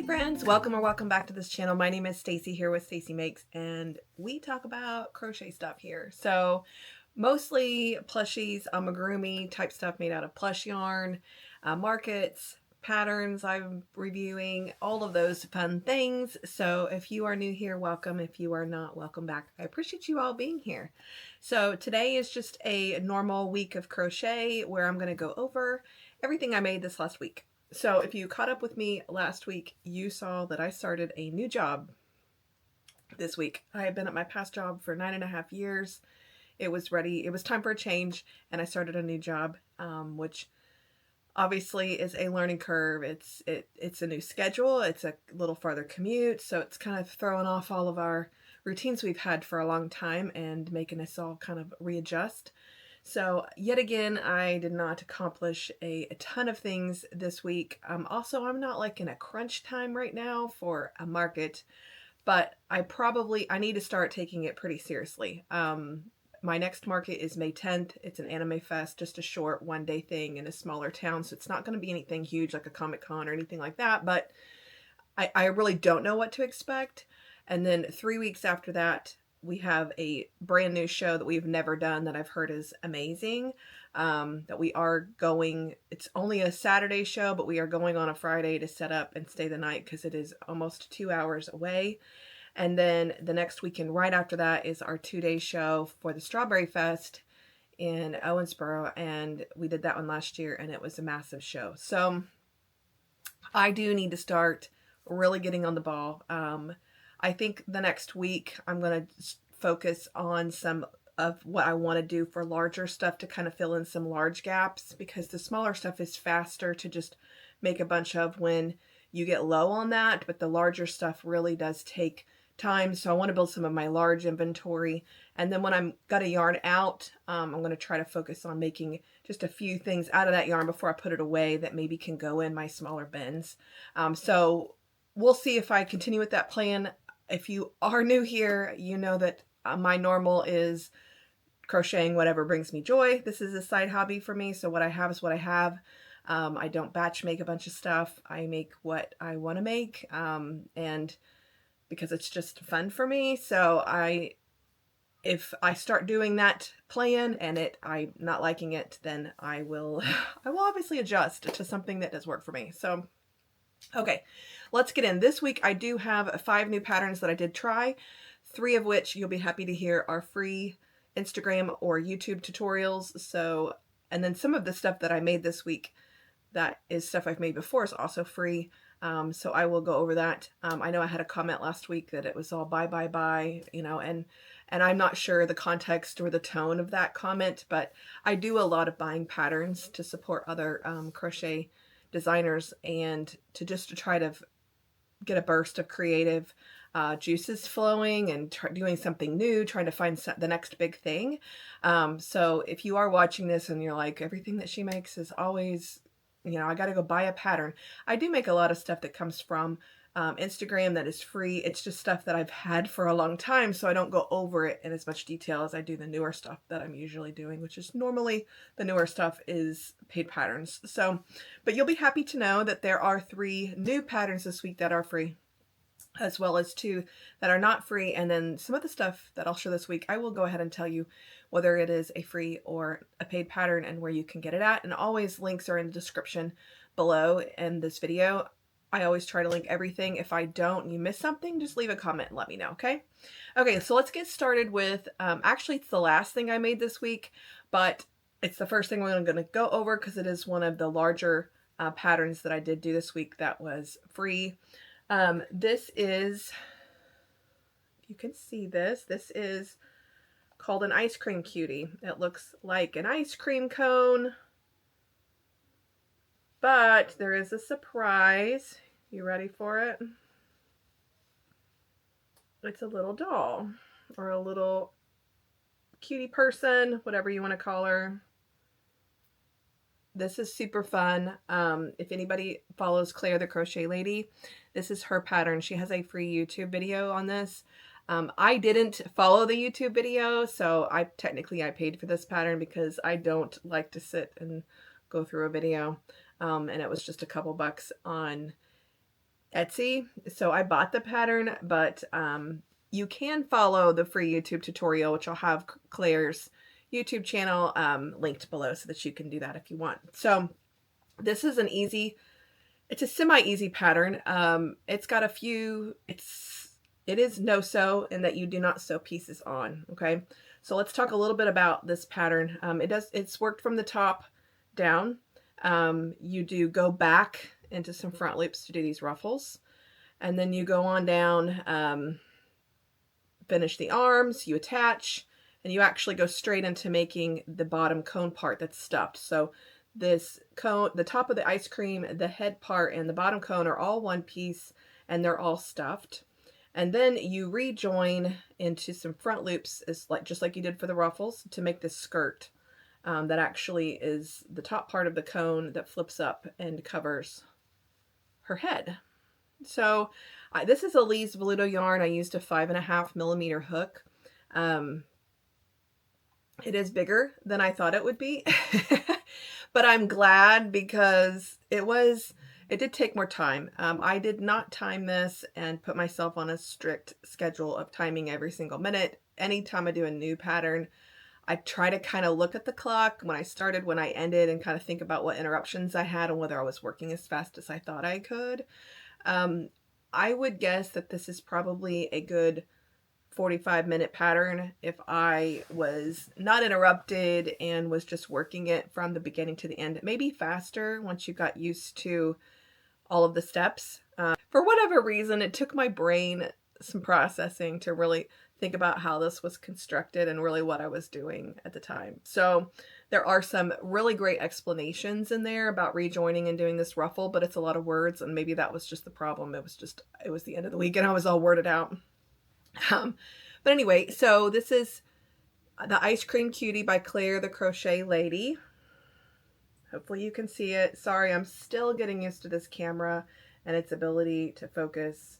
friends, welcome or welcome back to this channel. My name is Stacy here with Stacy Makes, and we talk about crochet stuff here. So mostly plushies, amigurumi type stuff made out of plush yarn, markets, patterns I'm reviewing, all of those fun things. So if you are new here, welcome. If you are not, welcome back. I appreciate you all being here. So today is just a normal week of crochet where I'm going to go over everything I made this last week. So if you caught up with me last week, you saw that I started a new job this week. I had been at my past job for 9.5 years. It was ready. It was time for a change, and I started a new job, which obviously is a learning curve. It's a new schedule. It's a little farther commute, so it's kind of throwing off all of our routines we've had for a long time and making us all kind of readjust. So yet again, I did not accomplish a ton of things this week. Also, I'm not like in a crunch time right now for a market, but I need to start taking it pretty seriously. My next market is May 10th. It's an anime fest, just a short one-day thing in a smaller town. So it's not going to be anything huge like a Comic-Con or anything like that, but I really don't know what to expect. And then 3 weeks after that, we have a brand new show that we've never done that I've heard is amazing, that we are going. It's only a Saturday show, but we are going on a Friday to set up and stay the night because it is almost 2 hours away. And then the next weekend right after that is our 2-day show for the Strawberry Fest in Owensboro, and we did that one last year, and it was a massive show. So I do need to start really getting on the ball. I think the next week I'm going to focus on some of what I want to do for larger stuff to kind of fill in some large gaps, because the smaller stuff is faster to just make a bunch of when you get low on that, but the larger stuff really does take time. So I want to build some of my large inventory, and then when I'm got a yarn out, I'm going to try to focus on making just a few things out of that yarn before I put it away that maybe can go in my smaller bins. So we'll see if I continue with that plan. If you are new here, you know that my normal is crocheting whatever brings me joy. This is a side hobby for me, so what I have is what I have. I don't batch make a bunch of stuff. I make what I want to make, and because it's just fun for me. So if I start doing that plan and I'm not liking it, then I will obviously adjust to something that does work for me. So okay, let's get in. This week I do have 5 new patterns that I did try, 3 of which you'll be happy to hear are free Instagram or YouTube tutorials. So, and then some of the stuff that I made this week that is stuff I've made before is also free. So I will go over that. I know I had a comment last week that it was all buy, you know, and I'm not sure the context or the tone of that comment, but I do a lot of buying patterns to support other crochet designers and to try to get a burst of creative juices flowing and doing something new, trying to find the next big thing. So if you are watching this and you're like, everything that she makes is always, you know, I got to go buy a pattern. I do make a lot of stuff that comes from Instagram that is free. It's just stuff that I've had for a long time, so I don't go over it in as much detail as I do the newer stuff that I'm usually doing, which is normally the newer stuff is paid patterns. So, but you'll be happy to know that there are 3 new patterns this week that are free, as well as 2 that are not free. And then some of the stuff that I'll show this week, I will go ahead and tell you whether it is a free or a paid pattern and where you can get it at. And always links are in the description below in this video. I always try to link everything. If I don't and you miss something, just leave a comment and let me know, okay? Okay, so let's get started with, actually it's the last thing I made this week, but it's the first thing I'm going to go over because it is one of the larger patterns that I did do this week that was free. This is, you can see this is called an ice cream cutie. It looks like an ice cream cone, but there is a surprise. You ready for it? It's a little doll or a little cutie person, whatever you want to call her. This is super fun. If anybody follows Claire the Crochet Lady, this is her pattern. She has a free YouTube video on this. I didn't follow the YouTube video, so I paid for this pattern because I don't like to sit and go through a video. And it was just a couple bucks on Etsy. So I bought the pattern, but you can follow the free YouTube tutorial, which I'll have Claire's YouTube channel linked below so that you can do that if you want. So this is it's a semi-easy pattern. It's got a few, it is no-sew in that you do not sew pieces on, okay? So let's talk a little bit about this pattern. It's worked from the top down. You do go back into some front loops to do these ruffles. And then you go on down, finish the arms, you attach, and you actually go straight into making the bottom cone part that's stuffed. So this cone, the top of the ice cream, the head part, and the bottom cone are all one piece, and they're all stuffed. And then you rejoin into some front loops, just like you did for the ruffles, to make this skirt that actually is the top part of the cone that flips up and covers her head. So this is a Lee's Veludo yarn. I used a 5.5 millimeter hook. It is bigger than I thought it would be, but I'm glad because it did take more time. I did not time this and put myself on a strict schedule of timing every single minute. Anytime I do a new pattern, I try to kind of look at the clock when I started, when I ended, and kind of think about what interruptions I had and whether I was working as fast as I thought I could. I would guess that this is probably a good 45-minute pattern if I was not interrupted and was just working it from the beginning to the end. Maybe faster once you got used to all of the steps. For whatever reason, it took my brain some processing to really think about how this was constructed and really what I was doing at the time. So there are some really great explanations in there about rejoining and doing this ruffle, but it's a lot of words, and maybe that was just the problem. It was the end of the week and I was all worded out. But anyway, so this is the Ice Cream Cutie by Claire, the Crochet Lady. Hopefully you can see it. Sorry, I'm still getting used to this camera and its ability to focus.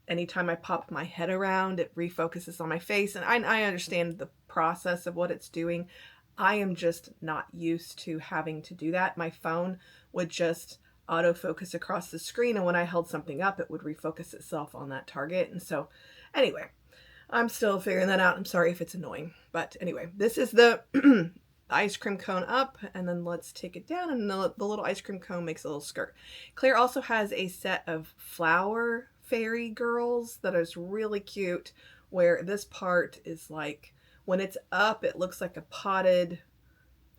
Anytime I pop my head around, it refocuses on my face, and I understand the process of what it's doing. I am just not used to having to do that. My phone would just autofocus across the screen, and when I held something up, it would refocus itself on that target. And so anyway, I'm still figuring that out. I'm sorry if it's annoying, but anyway, this is the ice cream cone up, and then let's take it down, and the little ice cream cone makes a little skirt. Claire also has a set of flower fairy girls that is really cute, where this part is like, when it's up, it looks like a potted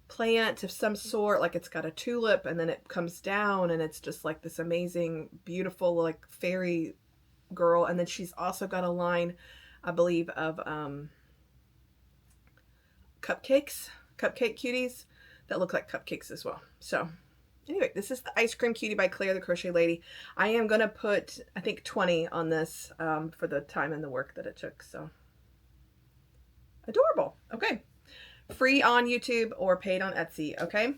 plant of some sort, like it's got a tulip, and then it comes down and it's just like this amazing, beautiful, like fairy girl. And then she's also got a line, I believe, of cupcake cuties that look like cupcakes as well. So anyway, this is the Ice Cream Cutie by Claire, the Crochet Lady. I am going to put, I think, 20 on this for the time and the work that it took. So adorable. Okay. Free on YouTube or paid on Etsy. Okay.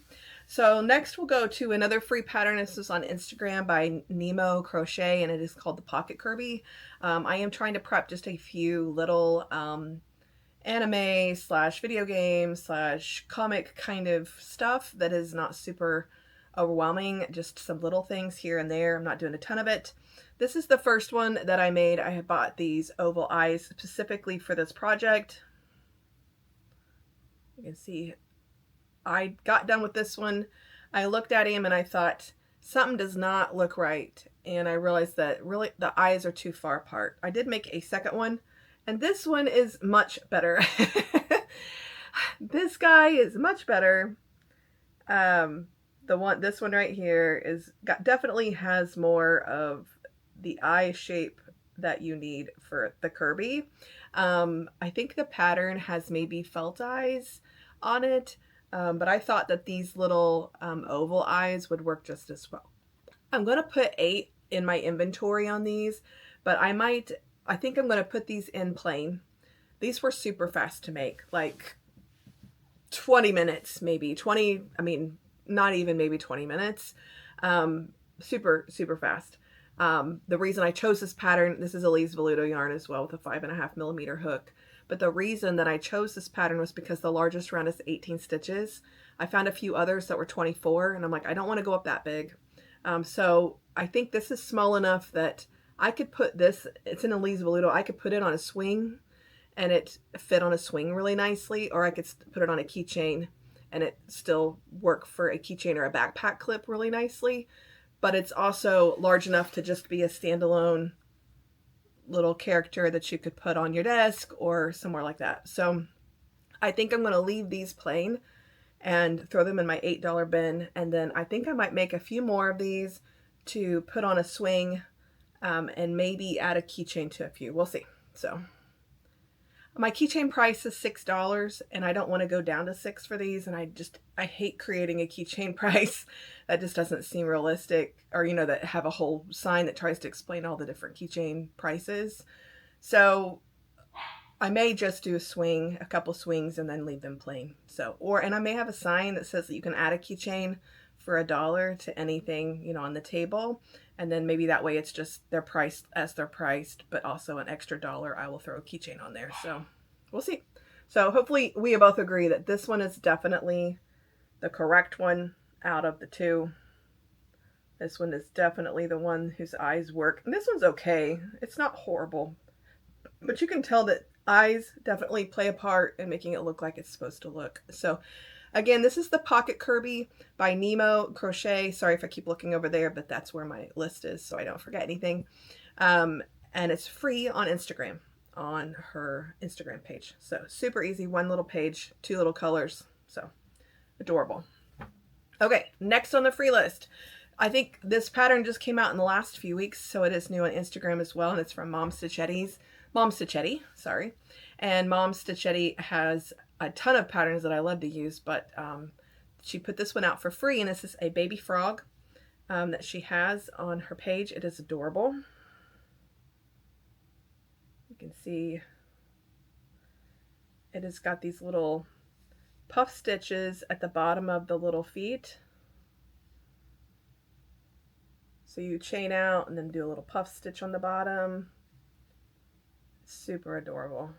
So next we'll go to another free pattern. This is on Instagram by Nemo Crochet, and it is called the Pocket Kirby. I am trying to prep just a few little anime / video game / comic kind of stuff that is not super overwhelming, just some little things here and there. I'm not doing a ton of it. This is the first one that I made. I have bought these oval eyes specifically for this project. You can see I got done with this one. I looked at him and I thought something does not look right, and I realized that really the eyes are too far apart. I did make a second one, and this one is much better. This guy is much better. This one right here definitely has more of the eye shape that you need for the Kirby. I think the pattern has maybe felt eyes on it, but I thought that these little oval eyes would work just as well. I'm going to put 8 in my inventory on these, but I think I'm going to put these in plain. These were super fast to make, like 20 minutes, maybe 20, I mean, not even maybe 20 minutes. Super, super fast. The reason I chose this pattern, this is a Lee's Veludo yarn as well with a 5.5 millimeter hook. But the reason that I chose this pattern was because the largest round is 18 stitches. I found a few others that were 24, and I'm like, I don't want to go up that big. So I think this is small enough that I could put this, it's an Elise Voluto, I could put it on a swing and it fit on a swing really nicely, or I could put it on a keychain and it still work for a keychain or a backpack clip really nicely. But it's also large enough to just be a standalone little character that you could put on your desk or somewhere like that. So I think I'm going to leave these plain and throw them in my $8 bin. And then I think I might make a few more of these to put on a swing, and maybe add a keychain to a few. We'll see. So my keychain price is $6 and I don't want to go down to $6 for these. And I hate creating a keychain price that just doesn't seem realistic, or, you know, that have a whole sign that tries to explain all the different keychain prices. So I may just do a couple swings and then leave them plain. So, and I may have a sign that says that you can add a keychain for $1 to anything, you know, on the table. And then maybe that way it's just they're priced as they're priced, but also an extra $1 I will throw a keychain on there. So we'll see. So hopefully we both agree that this one is definitely the correct one out of the two. This one is definitely the one whose eyes work. And this one's okay. It's not horrible, but you can tell that eyes definitely play a part in making it look like it's supposed to look. So again, this is the Pocket Kirby by Nemo Crochet. Sorry if I keep looking over there, but that's where my list is so I don't forget anything. And it's free on Instagram, on her Instagram page. So super easy, one little page, 2 little colors. So adorable. Okay, next on the free list. I think this pattern just came out in the last few weeks, so it is new on Instagram as well, and it's from Mom Stitchetti, sorry. And Mom Stitchetti has a ton of patterns that I love to use, but she put this one out for free, and this is a baby frog that she has on her page. It is adorable. You can see it has got these little puff stitches at the bottom of the little feet. So you chain out and then do a little puff stitch on the bottom. Super adorable.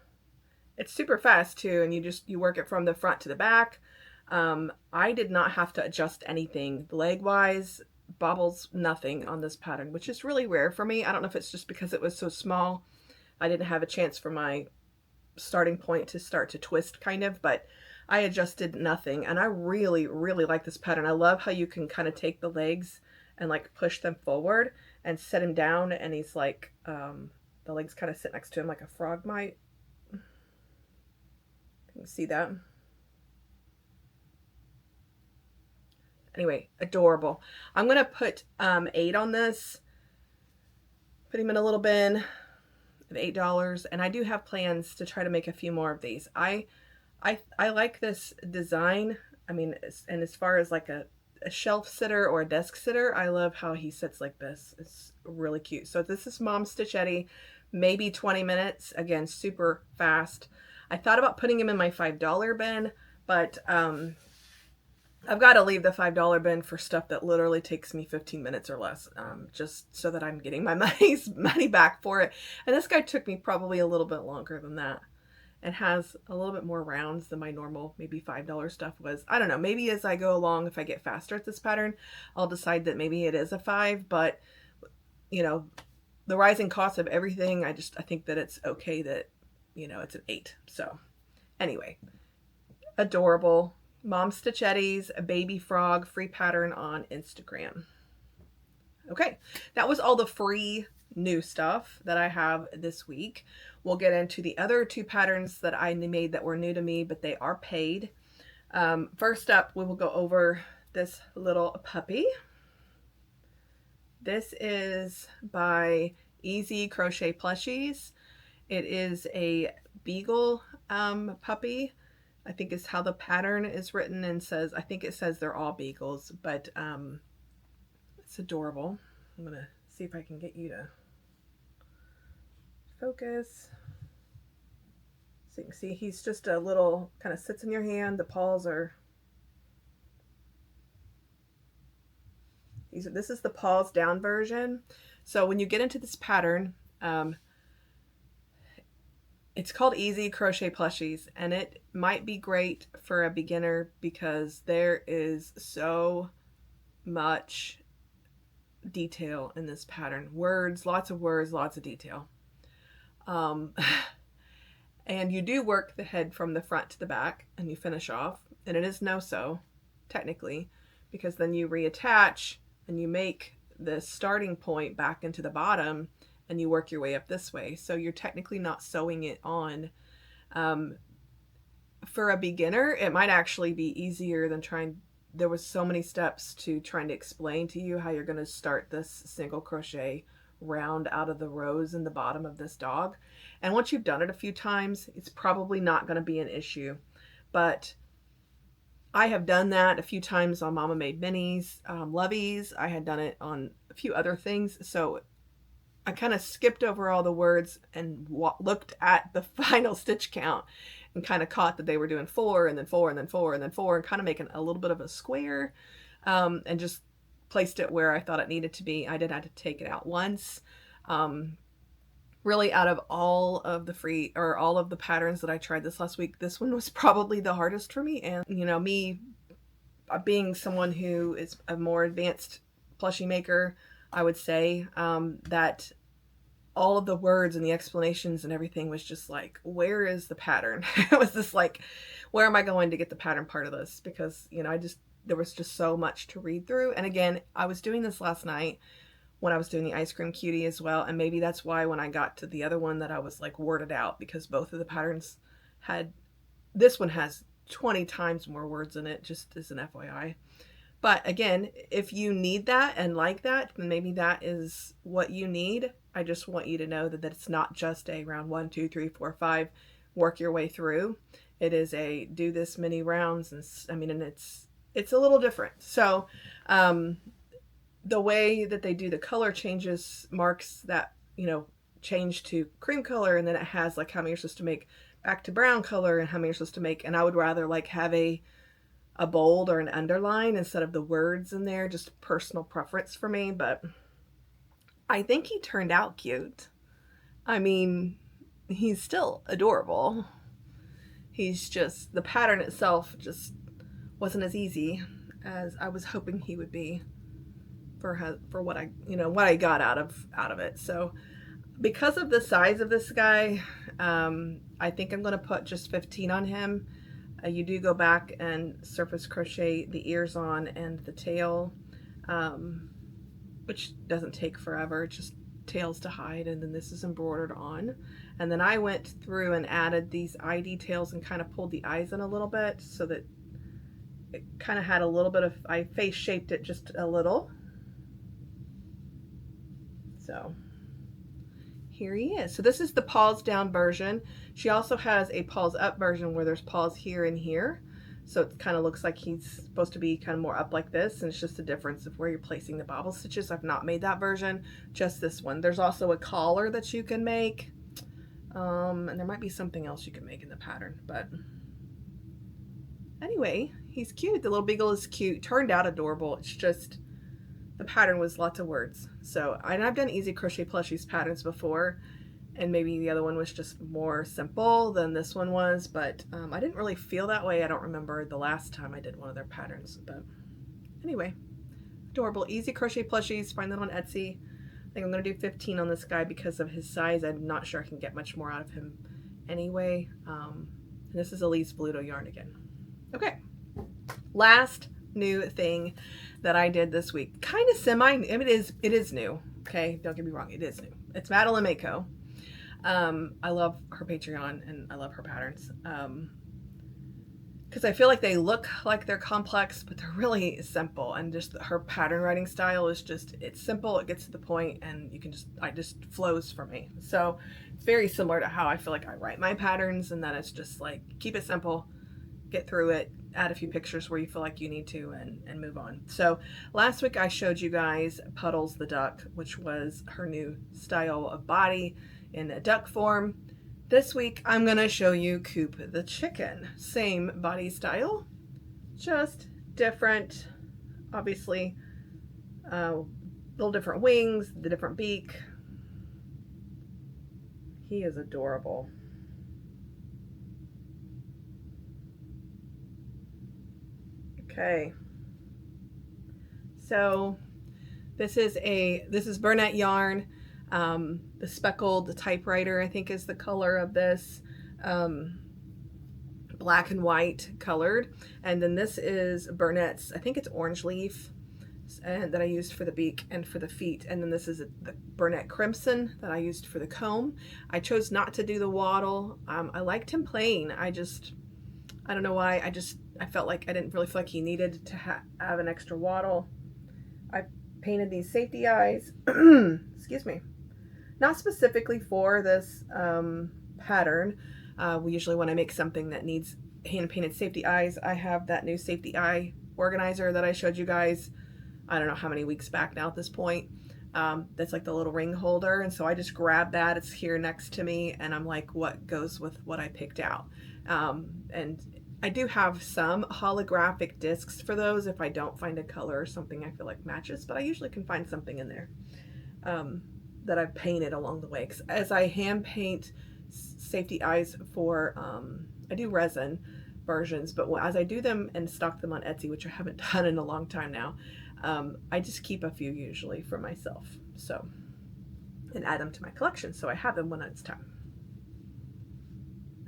It's super fast too, and you work it from the front to the back. I did not have to adjust anything leg wise, bobbles, nothing on this pattern, which is really rare for me. I don't know if it's just because it was so small. I didn't have a chance for my starting point to start to twist kind of, but I adjusted nothing, and I really, really like this pattern. I love how you can kind of take the legs and like push them forward and set him down, and he's like, the legs kind of sit next to him like a frog might. You can see that. Anyway, adorable. I'm going to put 8 on this. Put him in a little bin at $8, and I do have plans to try to make a few more of these. I like this design. I mean, and as far as like a shelf sitter or a desk sitter, I love how he sits like this. It's really cute. So this is Mom Stitchetti, maybe 20 minutes. Again, super fast. I thought about putting him in my $5 bin, but I've got to leave the $5 bin for stuff that literally takes me 15 minutes or less, just so that I'm getting my money back for it. And this guy took me probably a little bit longer than that. It has a little bit more rounds than my normal maybe $5 stuff was. I don't know, maybe as I go along, if I get faster at this pattern, I'll decide that maybe it is a 5, but you know, the rising cost of everything, I think that it's okay that, you know, it's an 8. So anyway, adorable. Mom Stitchetti's a baby frog free pattern on Instagram. Okay, that was all the free new stuff that I have this week. We'll get into the other 2 patterns that I made that were new to me, but they are paid. First up, we will go over this little puppy. This is by Easy Crochet Plushies. It is a beagle puppy. I think is how the pattern is written, and says, I think it says they're all beagles, but it's adorable. I'm gonna see if I can get you to focus. So you can see he's just a little, kind of sits in your hand. The paws are, this is the paws down version. So when you get into this pattern, it's called Easy Crochet Plushies, and it might be great for a beginner because there is so much detail in this pattern. Words, lots of detail. And you do work the head from the front to the back and you finish off, and it is no-sew technically, because then you reattach and you make the starting point back into the bottom and you work your way up this way. So you're technically not sewing it on. For a beginner, it might actually be easier than there was so many steps to trying to explain to you how you're going to start this single crochet round out of the rows in the bottom of this dog. And once you've done it a few times, it's probably not going to be an issue. But I have done that a few times on Mama Made Minis, Loveys. I had done it on a few other things. So I kind of skipped over all the words and looked at the final stitch count and kind of caught that they were doing 4 and then 4 and then 4 and then 4 and kind of making a little bit of a square, and just placed it where I thought it needed to be. I did have to take it out once. Really, out of all of the patterns that I tried this last week, this one was probably the hardest for me. And you know, me being someone who is a more advanced plushie maker, I would say that all of the words and the explanations and everything was just like, where is the pattern? It was just like, where am I going to get the pattern part of this? Because, you know, there was just so much to read through. And again, I was doing this last night when I was doing the ice cream cutie as well. And maybe that's why when I got to the other one that I was like worded out, because both of the patterns this one has 20 times more words in it, just as an FYI. But again, if you need that and like that, then maybe that is what you need. I just want you to know that it's not just a round 1, 2, 3, 4, 5, work your way through. It is a do this many rounds, and and it's a little different. So the way that they do the color changes marks that, you know, change to cream color, and then it has like how many you're supposed to make back to brown color and how many you're supposed to make. And I would rather like have a bold or an underline instead of the words in there, just personal preference for me. But I think he turned out cute. I mean, he's still adorable. He's just, the pattern itself just wasn't as easy as I was hoping he would be for what I got out of it. So because of the size of this guy, I think I'm going to put just 15 on him. You do go back and surface crochet the ears on and the tail, which doesn't take forever. It's just tails to hide, and then this is embroidered on. And then I went through and added these eye details and kind of pulled the eyes in a little bit so that it kind of had a little bit of, I face shaped it just a little. So here he is. So this is the paws down version. She also has a paws up version where there's paws here and here. So it kind of looks like he's supposed to be kind of more up like this, and it's just a difference of where you're placing the bobble stitches. I've not made that version, just this one. There's also a collar that you can make, and there might be something else you can make in the pattern, but anyway, he's cute. The little beagle is cute, turned out adorable. It's just the pattern was lots of words. So, and I've done easy crochet plushies patterns before, and maybe the other one was just more simple than this one was, but I didn't really feel that way. I don't remember the last time I did one of their patterns, but anyway, adorable easy crochet plushies. Find them on Etsy. I think I'm going to do 15 on this guy because of his size. I'm not sure I can get much more out of him anyway. And this is Elise Bluto yarn again. Okay, last new thing that I did this week, kind of semi, I mean, it is new. Okay, don't get me wrong, it is new. It's Madeline Mako. I love her Patreon and I love her patterns, because I feel like they look like they're complex, but they're really simple, and just her pattern writing style is just, it's simple, it gets to the point, and you can just, it just flows for me. So it's very similar to how I feel like I write my patterns, and then it's just like, keep it simple, get through it, add a few pictures where you feel like you need to, and move on. So last week I showed you guys Puddles the duck, which was her new style of body in a duck form. This week I'm gonna show you Coupe the chicken. Same body style, just different, obviously, little different wings, the different beak. He is adorable. Okay, so This is Burnett yarn. The speckled typewriter, I think, is the color of this. Black and white colored. And then this is Burnett's, I think it's orange leaf, and that I used for the beak and for the feet. And then this is the Burnett Crimson that I used for the comb. I chose not to do the wattle. I liked him plain. I don't know why. I felt like I didn't really feel like he needed to have an extra wattle. I painted these safety eyes, excuse me, not specifically for this pattern. We usually, when I make something that needs hand-painted safety eyes, I have that new safety eye organizer that I showed you guys, I don't know how many weeks back now at this point. That's like the little ring holder, and so I just grabbed that. It's here next to me, and I'm like, what goes with what I picked out? And I do have some holographic discs for those if I don't find a color or something I feel like matches, but I usually can find something in there that I've painted along the way. 'Cause as I hand paint safety eyes for, I do resin versions, but as I do them and stock them on Etsy, which I haven't done in a long time now, I just keep a few usually for myself, so, and add them to my collection so I have them when it's time.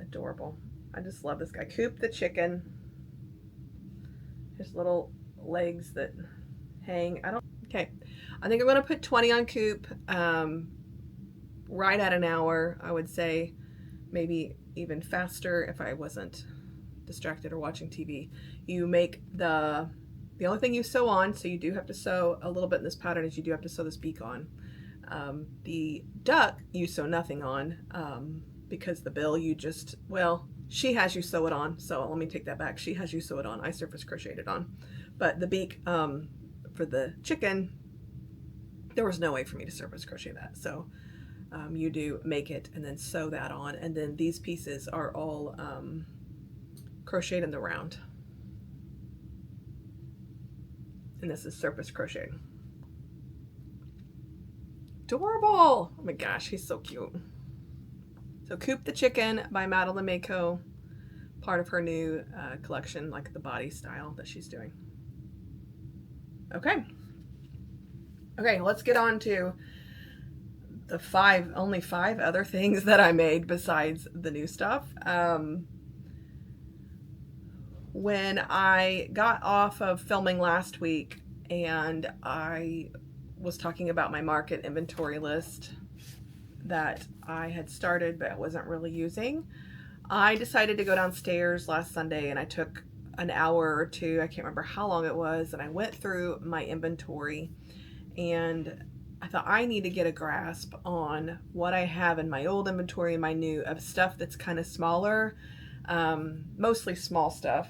Adorable. I just love this guy. Coupe the chicken. His little legs that hang. Okay. I think I'm going to put 20 on Coupe, right at an hour, I would say. Maybe even faster if I wasn't distracted or watching TV. You make the only thing you sew on, so you do have to sew a little bit in this pattern, is you do have to sew this beak on. The duck you sew nothing on, because the bill you just, well, she has you sew it on, so let me take that back. She has you sew it on. I surface crocheted it on. But the beak, for the chicken, there was no way for me to surface crochet that. So you do make it and then sew that on. And then these pieces are all crocheted in the round. And this is surface crocheted. Adorable! Oh my gosh, he's so cute. So Coupe the Chicken by Madeline Mako, part of her new collection, like the body style that she's doing. Okay. Okay, let's get on to the only five other things that I made besides the new stuff. When I got off of filming last week and I was talking about my market inventory list that I had started but wasn't really using, I decided to go downstairs last Sunday and I took an hour or two, I can't remember how long it was, and I went through my inventory and I thought I need to get a grasp on what I have in my old inventory and my new, of stuff that's kind of smaller, mostly small stuff,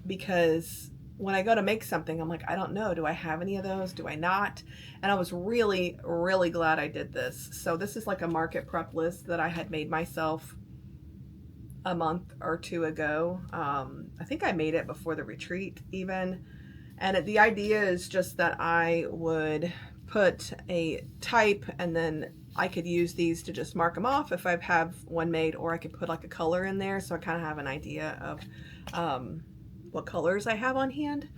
because when I go to make something, I'm like, I don't know, do I have any of those? Do I not? And I was really, really glad I did this. So this is like a market prep list that I had made myself a month or two ago. I think I made it before the retreat even. And the idea is just that I would put a type and then I could use these to just mark them off if I have one made, or I could put like a color in there so I kind of have an idea of what colors I have on hand.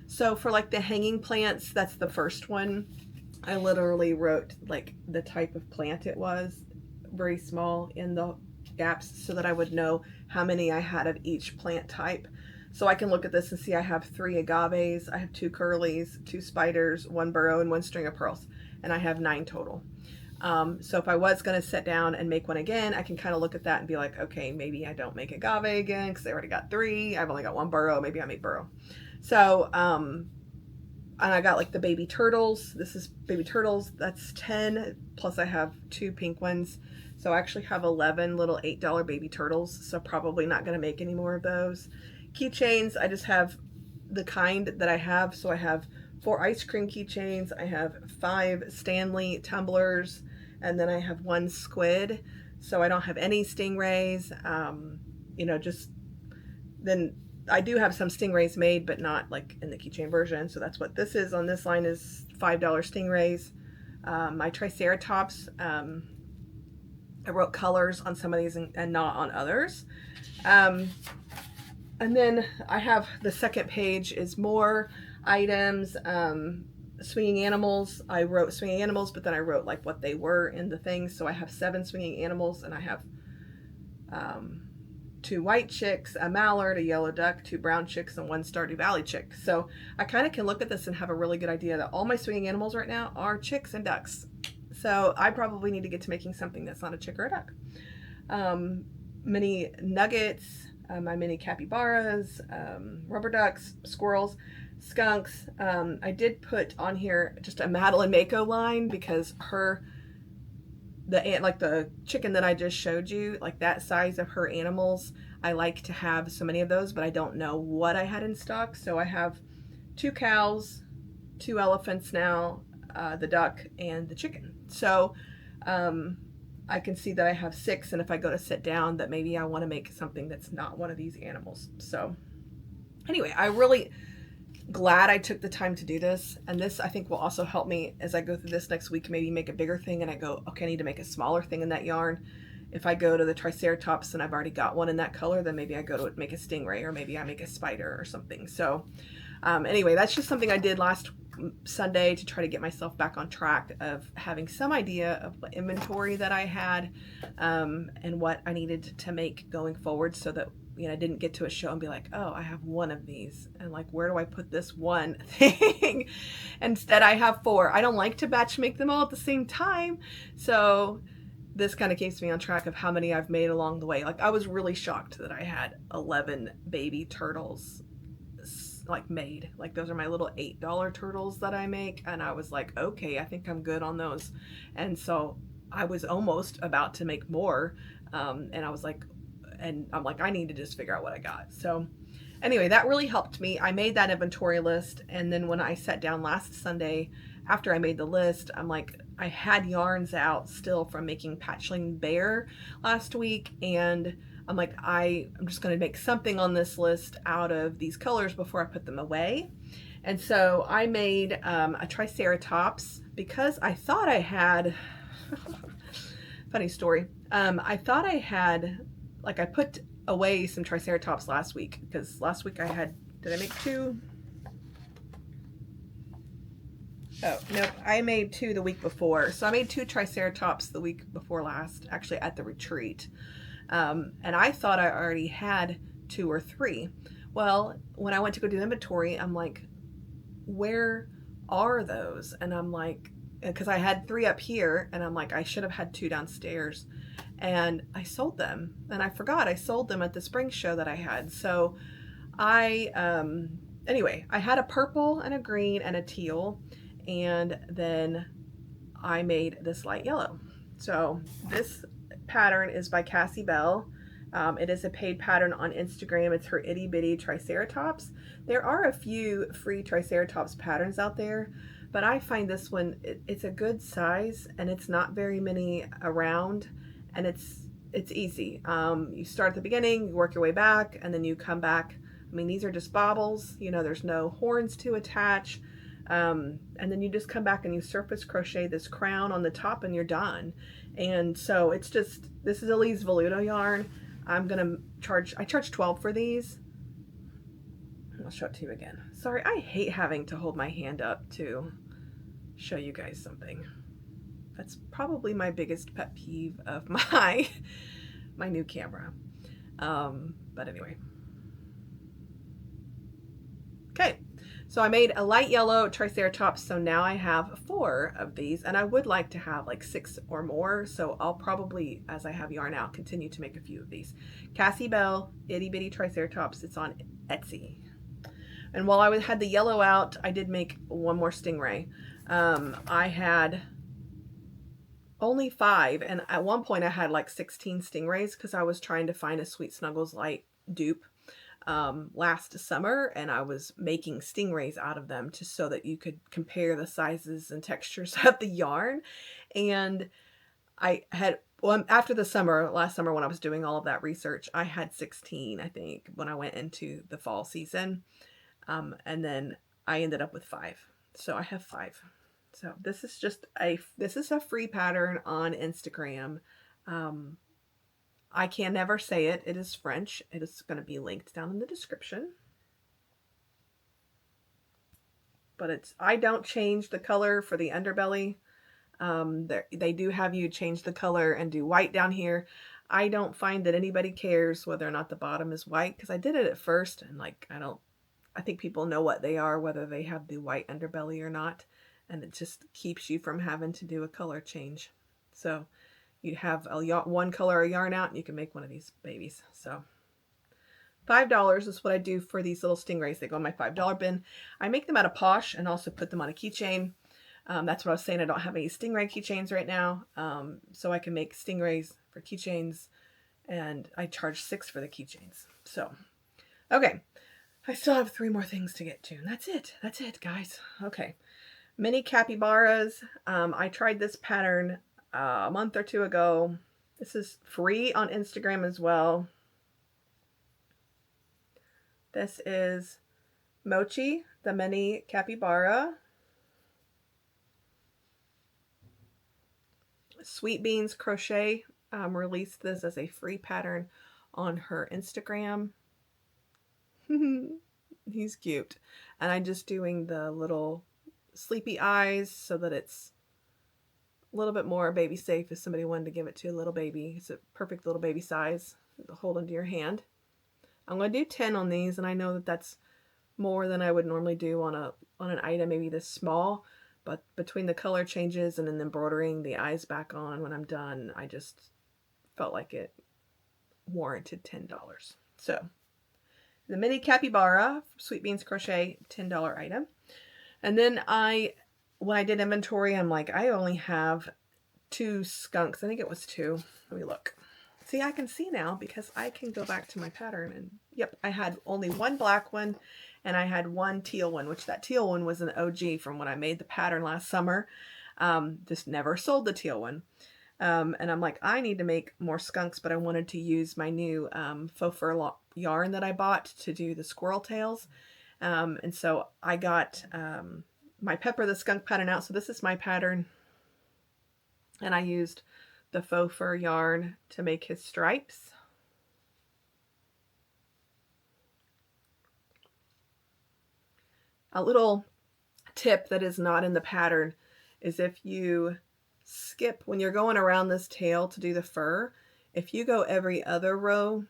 So for like the hanging plants, that's the first one. I literally wrote like the type of plant it was, very small in the gaps, so that I would know how many I had of each plant type. So I can look at this and see I have 3 agaves, I have 2 curlies, 2 spiders, 1 burrow, and 1 string of pearls, and I have 9 total. So if I was going to sit down and make one again, I can kind of look at that and be like, okay, maybe I don't make agave again because I already got 3. I've only got 1 burrow. Maybe I make burrow. So, and I got like the baby turtles. This is baby turtles. That's 10. Plus I have 2 pink ones. So I actually have 11 little $8 baby turtles. So probably not going to make any more of those. Keychains, I just have the kind that I have. So I have 4 ice cream keychains. I have 5 Stanley tumblers. And then I have 1 squid, so I don't have any stingrays. You know, just then I do have some stingrays made, but not like in the keychain version. So that's what this is on this line, is $5 stingrays. My Triceratops, I wrote colors on some of these and not on others. And then I have the second page is more items. swinging animals. I wrote swinging animals, but then I wrote like what they were in the things. So I have 7 swinging animals, and I have 2 white chicks, a mallard, a yellow duck, 2 brown chicks, and 1 Stardew Valley chick. So I kind of can look at this and have a really good idea that all my swinging animals right now are chicks and ducks. So I probably need to get to making something that's not a chick or a duck. Mini nuggets, my mini capybaras, rubber ducks, squirrels, skunks. I did put on here just a Madeline Mako line because the chicken that I just showed you, like that size of her animals, I like to have so many of those, but I don't know what I had in stock. So I have 2 cows, 2 elephants now, the duck, and the chicken. So I can see that I have 6, and if I go to sit down, that maybe I want to make something that's not one of these animals. So anyway, I'm really glad I took the time to do this, and this I think will also help me as I go through this next week, maybe make a bigger thing and I go, okay, I need to make a smaller thing in that yarn. If I go to the Triceratops and I've already got one in that color, then maybe I go to make a stingray, or maybe I make a spider or something. So anyway, that's just something I did last Sunday to try to get myself back on track of having some idea of the inventory that I had, and what I needed to make going forward, so that I didn't get to a show and be like, oh, I have 1 of these, and like, where do I put this one thing? Instead, I have 4. I don't like to batch make them all at the same time, so this kind of keeps me on track of how many I've made along the way. Like, I was really shocked that I had 11 baby turtles like made. Like, those are my little $8 turtles that I make, and I was like, okay, I think I'm good on those. And so I was almost about to make more, and I was like, and I'm like, I need to just figure out what I got. So anyway, that really helped me. I made that inventory list, and then when I sat down last Sunday after I made the list, I'm like, I had yarns out still from making Patchling Bear last week, and I'm like, I'm just going to make something on this list out of these colors before I put them away. And so I made a Triceratops because I thought I had, funny story, I thought I had, like, I put away some Triceratops last week, because last week I had, did I make 2? Oh, nope, I made 2 the week before. So I made 2 Triceratops the week before last, actually at the retreat. And I thought I already had 2 or 3. Well, when I went to go do inventory, I'm like, where are those? And I'm like, because I had 3 up here, and I'm like, I should have had 2 downstairs. And I sold them, and I forgot I sold them at the spring show that I had. So anyway, I had a purple and a green and a teal, and then I made this light yellow. So this pattern is by Cassie Bell. It is a paid pattern on Instagram. It's her Itty Bitty Triceratops. There are a few free Triceratops patterns out there, but I find this one, it's a good size, and it's not very many around, and it's easy. You start at the beginning, you work your way back, and then you come back. I mean, these are just baubles, there's no horns to attach. And then you just come back and you surface crochet this crown on the top, and you're done. And so it's just, this is Elise Veluto yarn. I charge 12 for these. I'll show it to you again. Sorry, I hate having to hold my hand up to show you guys something. That's probably my biggest pet peeve of my new camera. But anyway. Okay. So I made a light yellow Triceratops, so now I have 4 of these, and I would like to have like 6 or more, so I'll probably, as I have yarn out, continue to make a few of these. Cassie Bell, Itty Bitty Triceratops, it's on Etsy. And while I had the yellow out, I did make 1 more stingray. I had only 5, and at one point I had like 16 stingrays because I was trying to find a Sweet Snuggles Light dupe last summer, and I was making stingrays out of them just so that you could compare the sizes and textures of the yarn. And I had, well, after the summer, last summer when I was doing all of that research, I had 16, I think, when I went into the fall season. And then I ended up with 5. So I have 5. So this is just this is a free pattern on Instagram. I can never say it. It is French. It is going to be linked down in the description. but I don't change the color for the underbelly. They do have you change the color and do white down here. I don't find that anybody cares whether or not the bottom is white, because I did it at first and like I think people know what they are, whether they have the white underbelly or not, and it just keeps you from having to do a color change. So you have one color of yarn out and you can make one of these babies. So $5 is what I do for these little stingrays. They go in my $5 bin. I make them out of posh and also put them on a keychain. That's what I was saying. I don't have any stingray keychains right now. So I can make stingrays for keychains, and I charge $6 for the keychains. So, okay. I still have 3 more things to get to, and that's it. That's it, guys. Okay. Mini capybaras. I tried this pattern a month or 2 ago. This is free on Instagram as well. This is Mochi, the mini capybara. Sweet Beans Crochet released this as a free pattern on her Instagram. He's cute. And I'm just doing the little sleepy eyes so that it's a little bit more baby safe if somebody wanted to give it to a little baby. It's a perfect little baby size to hold into your hand. I'm going to do 10 on these, and I know that that's more than I would normally do on an item maybe this small, but between the color changes and then embroidering the eyes back on when I'm done, I just felt like it warranted $10. So the mini capybara, Sweet Beans Crochet, $10 item. And then when I did inventory, I'm like, I only have 2 skunks. I think it was 2. Let me look. See, I can see now because I can go back to my pattern, and yep, I had only 1 black one and I had 1 teal one, which that teal one was an OG from when I made the pattern last summer. Just never sold the teal one. And I'm like, I need to make more skunks, but I wanted to use my new faux fur yarn that I bought to do the squirrel tails. And so I got my Pepper the Skunk pattern out. So this is my pattern. And I used the faux fur yarn to make his stripes. A little tip that is not in the pattern is if you skip, when you're going around this tail to do the fur, if you go every other row,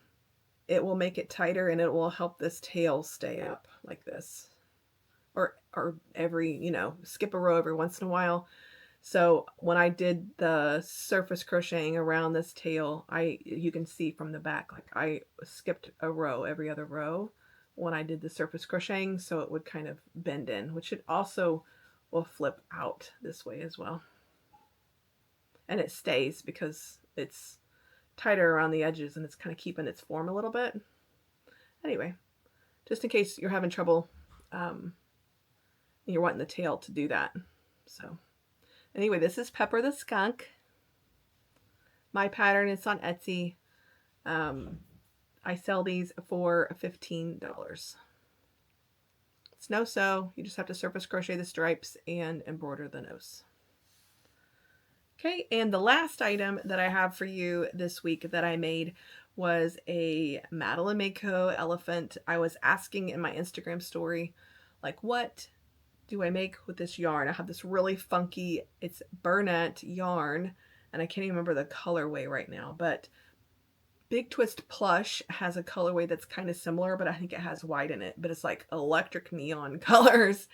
it will make it tighter and it will help this tail stay up like this. Or every, skip a row every once in a while. So when I did the surface crocheting around this tail, you can see from the back, like I skipped a row every other row when I did the surface crocheting, so it would kind of bend in, which it also will flip out this way as well. And it stays because it's tighter around the edges and it's kind of keeping its form a little bit. Anyway, just in case you're having trouble, you're wanting the tail to do that. So anyway, this is Pepper the Skunk. My pattern is on Etsy. I sell these for $15. It's no sew. You just have to surface crochet the stripes and embroider the nose. Okay, and the last item that I have for you this week that I made was a Madeline Mako elephant. I was asking in my Instagram story, like, what do I make with this yarn? I have this really funky, it's Burnett yarn, and I can't even remember the colorway right now, but Big Twist Plush has a colorway that's kind of similar, but I think it has white in it, but it's like electric neon colors.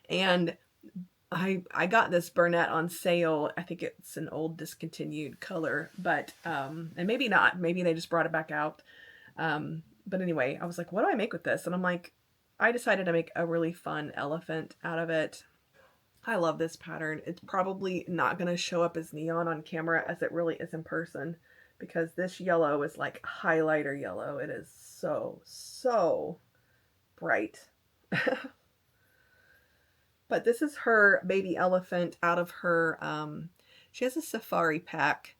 And I got this Burnett on sale. I think it's an old discontinued color, but, and maybe not, maybe they just brought it back out. But anyway, I was like, what do I make with this? And I'm like, I decided to make a really fun elephant out of it. I love this pattern. It's probably not going to show up as neon on camera as it really is in person, because this yellow is like highlighter yellow. It is so bright. But this is her baby elephant out of her, she has a safari pack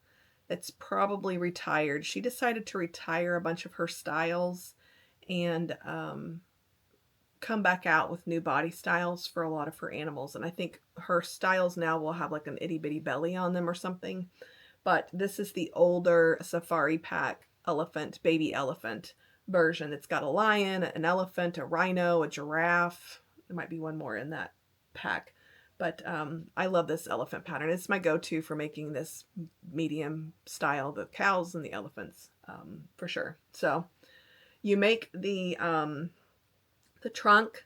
that's probably retired. She decided to retire a bunch of her styles and come back out with new body styles for a lot of her animals. And I think her styles now will have like an itty bitty belly on them or something. But this is the older safari pack elephant, baby elephant version. It's got a lion, an elephant, a rhino, a giraffe. There might be one more in that pack. But I love this elephant pattern. It's my go-to for making this medium style, the cows and the elephants, for sure. So you make the trunk,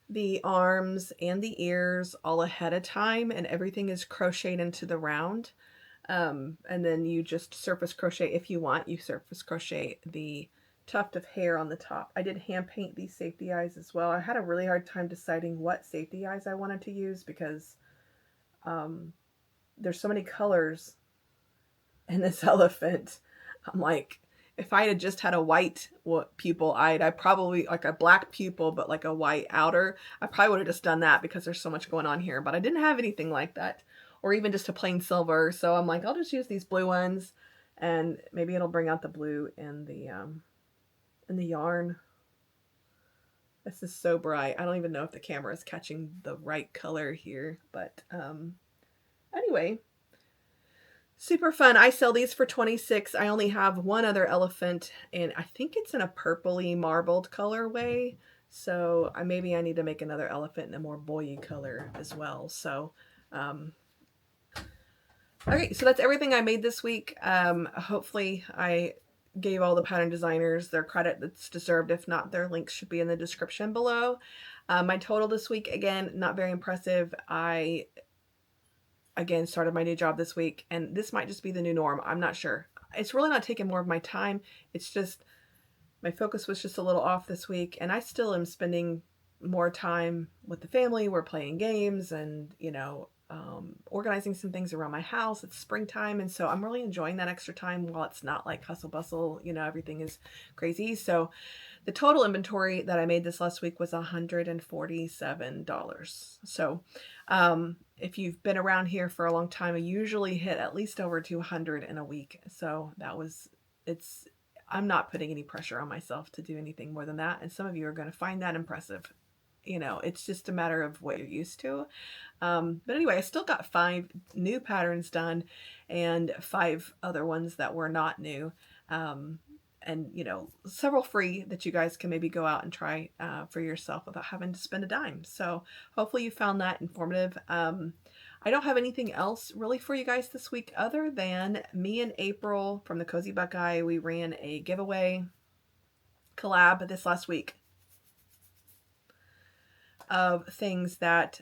the arms, and the ears all ahead of time, and everything is crocheted into the round. And then you just surface crochet if you want. You surface crochet the tuft of hair on the top. I did hand paint these safety eyes as well. I had a really hard time deciding what safety eyes I wanted to use because there's so many colors in this elephant. I'm like, if I had just had a white pupil, I probably, like a black pupil, but like a white outer, I probably would have just done that because there's so much going on here. But I didn't have anything like that, or even just a plain silver. So I'm like, I'll just use these blue ones, and maybe it'll bring out the blue in the yarn. This is so bright. I don't even know if the camera is catching the right color here, but anyway. Super fun. I sell these for $26. I only have one other elephant, and I think it's in a purpley marbled colorway. So maybe I need to make another elephant in a more boy color as well. So, okay, so that's everything I made this week. Hopefully I gave all the pattern designers their credit that's deserved. If not, their links should be in the description below. My total this week, again, not very impressive. I again started my new job this week, and this might just be the new norm. I'm not sure. It's really not taking more of my time. It's just my focus was just a little off this week, and I still am spending more time with the family. We're playing games and, you know, organizing some things around my house. It's springtime, and so I'm really enjoying that extra time while it's not like hustle bustle, you know, everything is crazy. So the total inventory that I made this last week was $147. So if you've been around here for a long time, I usually hit at least over 200 in a week. So that was, I'm not putting any pressure on myself to do anything more than that. And some of you are going to find that impressive. You know, it's just a matter of what you're used to. But anyway, I still got 5 new patterns done and 5 other ones that were not new. And, you know, several free that you guys can maybe go out and try for yourself without having to spend a dime. So hopefully you found that informative. I don't have anything else really for you guys this week other than me and April from the Cozy Buckeye. We ran a giveaway collab this last week of things that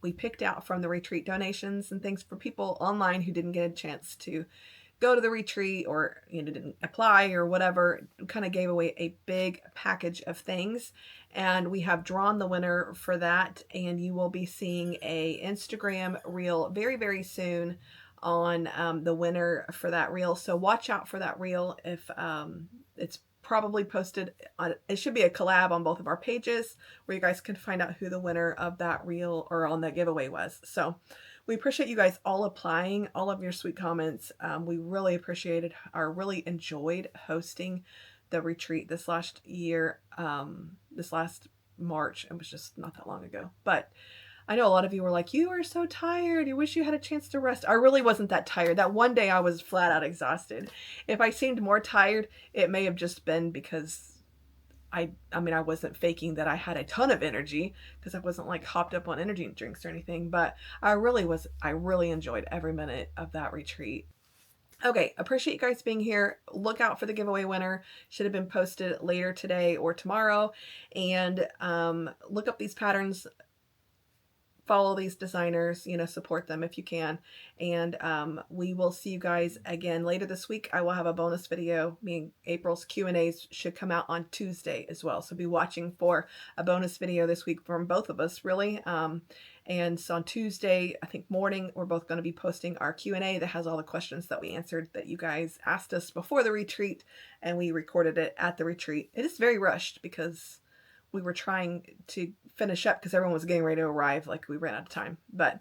we picked out from the retreat donations and things for people online who didn't get a chance to go to the retreat or, you know, didn't apply or whatever. We kind of gave away a big package of things, and we have drawn the winner for that, and you will be seeing a Instagram reel very, very soon on the winner for that reel. So watch out for that reel. If it's probably posted on, it should be a collab on both of our pages where you guys can find out who the winner of that reel or on the giveaway was. So we appreciate you guys all applying, all of your sweet comments. We really appreciated or really enjoyed hosting the retreat this last year, this last March. It was just not that long ago, but I know a lot of you were like, you are so tired. You wish you had a chance to rest. I really wasn't that tired. That one day I was flat out exhausted. If I seemed more tired, it may have just been because I mean, I wasn't faking that I had a ton of energy because I wasn't like hopped up on energy drinks or anything, but I really enjoyed every minute of that retreat. Okay, appreciate you guys being here. Look out for the giveaway winner. Should have been posted later today or tomorrow. And look up these patterns. Follow these designers, you know, support them if you can. And we will see you guys again later this week. I will have a bonus video. Me and April's Q&As should come out on Tuesday as well. So be watching for a bonus video this week from both of us, really. And so on Tuesday, I think morning, we're both going to be posting our Q&A that has all the questions that we answered that you guys asked us before the retreat, and we recorded it at the retreat. It is very rushed because we were trying to finish up because everyone was getting ready to arrive, like we ran out of time. But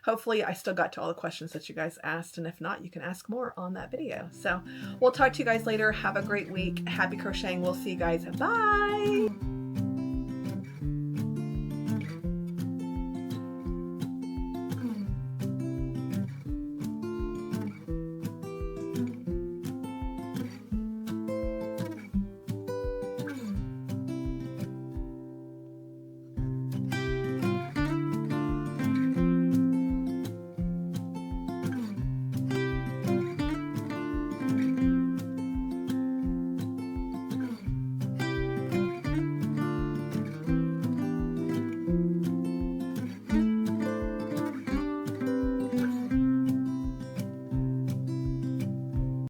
hopefully I still got to all the questions that you guys asked, and if not, you can ask more on that video. So we'll talk to you guys later. Have a great week. Happy crocheting. We'll see you guys. Bye!